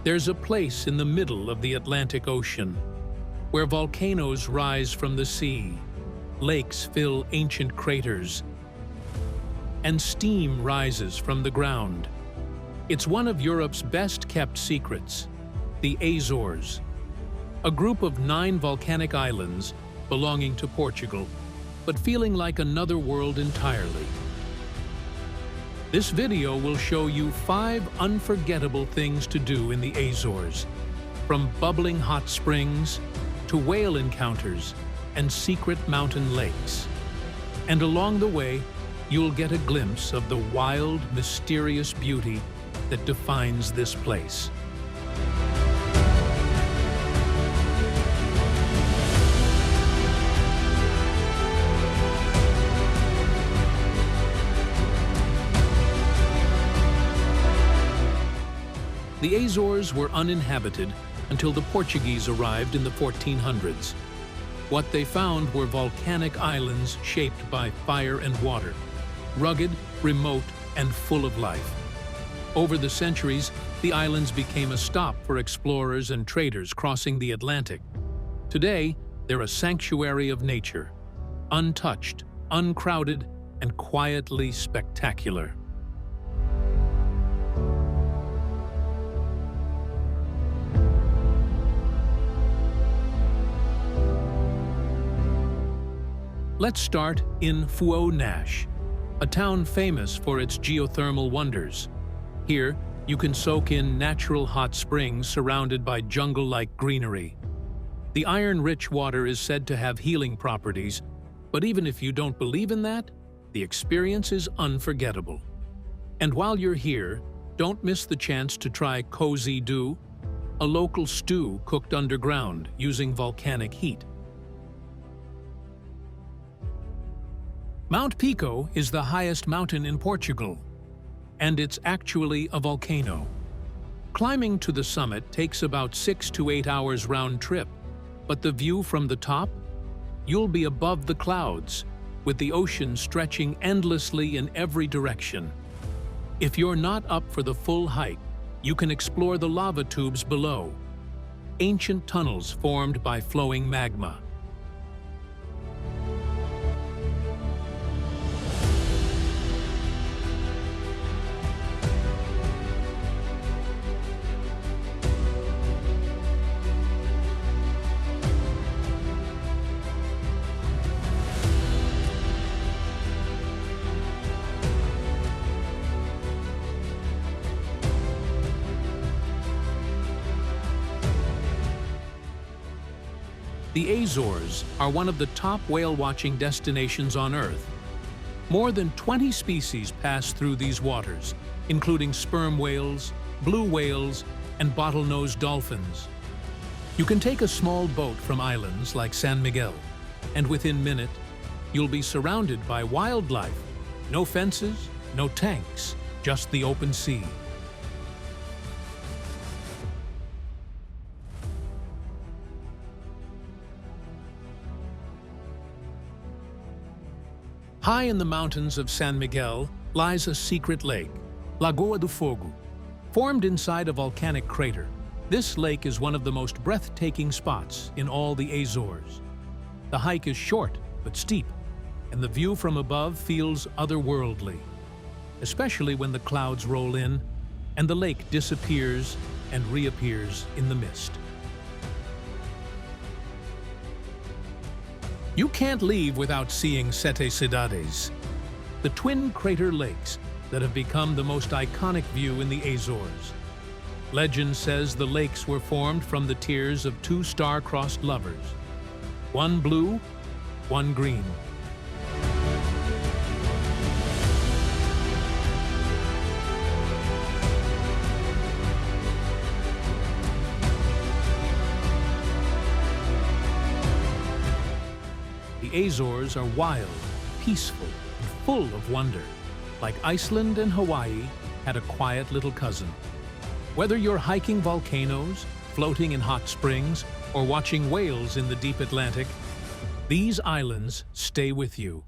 There's a place in the middle of the Atlantic Ocean where volcanoes rise from the sea, lakes fill ancient craters, and steam rises from the ground. It's one of Europe's best-kept secrets, the Azores, a group of 9 volcanic islands belonging to Portugal, but feeling like another world entirely. This video will show you 5 unforgettable things to do in the Azores, from bubbling hot springs to whale encounters and secret mountain lakes. And along the way, you'll get a glimpse of the wild, mysterious beauty that defines this place. The Azores were uninhabited until the Portuguese arrived in the 1400s. What they found were volcanic islands shaped by fire and water, rugged, remote, and full of life. Over the centuries, the islands became a stop for explorers and traders crossing the Atlantic. Today, they're a sanctuary of nature, untouched, uncrowded, and quietly spectacular. Let's start in Furnas, a town famous for its geothermal wonders. Here, you can soak in natural hot springs surrounded by jungle-like greenery. The iron-rich water is said to have healing properties, but even if you don't believe in that, the experience is unforgettable. And while you're here, don't miss the chance to try cozy dew, a local stew cooked underground using volcanic heat. Mount Pico is the highest mountain in Portugal, and it's actually a volcano. Climbing to the summit takes about 6 to 8 hours round trip, but the view from the top? You'll be above the clouds, with the ocean stretching endlessly in every direction. If you're not up for the full hike, you can explore the lava tubes below, ancient tunnels formed by flowing magma. The Azores are one of the top whale-watching destinations on Earth. More than 20 species pass through these waters, including sperm whales, blue whales, and bottlenose dolphins. You can take a small boat from islands like San Miguel, and within minutes, you'll be surrounded by wildlife. No fences, no tanks, just the open sea. High in the mountains of San Miguel lies a secret lake, Lagoa do Fogo. Formed inside a volcanic crater, this lake is one of the most breathtaking spots in all the Azores. The hike is short but steep, and the view from above feels otherworldly, especially when the clouds roll in and the lake disappears and reappears in the mist. You can't leave without seeing Sete Cidades, the twin crater lakes that have become the most iconic view in the Azores. Legend says the lakes were formed from the tears of 2 star-crossed lovers, one blue, one green. The Azores are wild, peaceful, and full of wonder, like Iceland and Hawaii had a quiet little cousin. Whether you're hiking volcanoes, floating in hot springs, or watching whales in the deep Atlantic, these islands stay with you.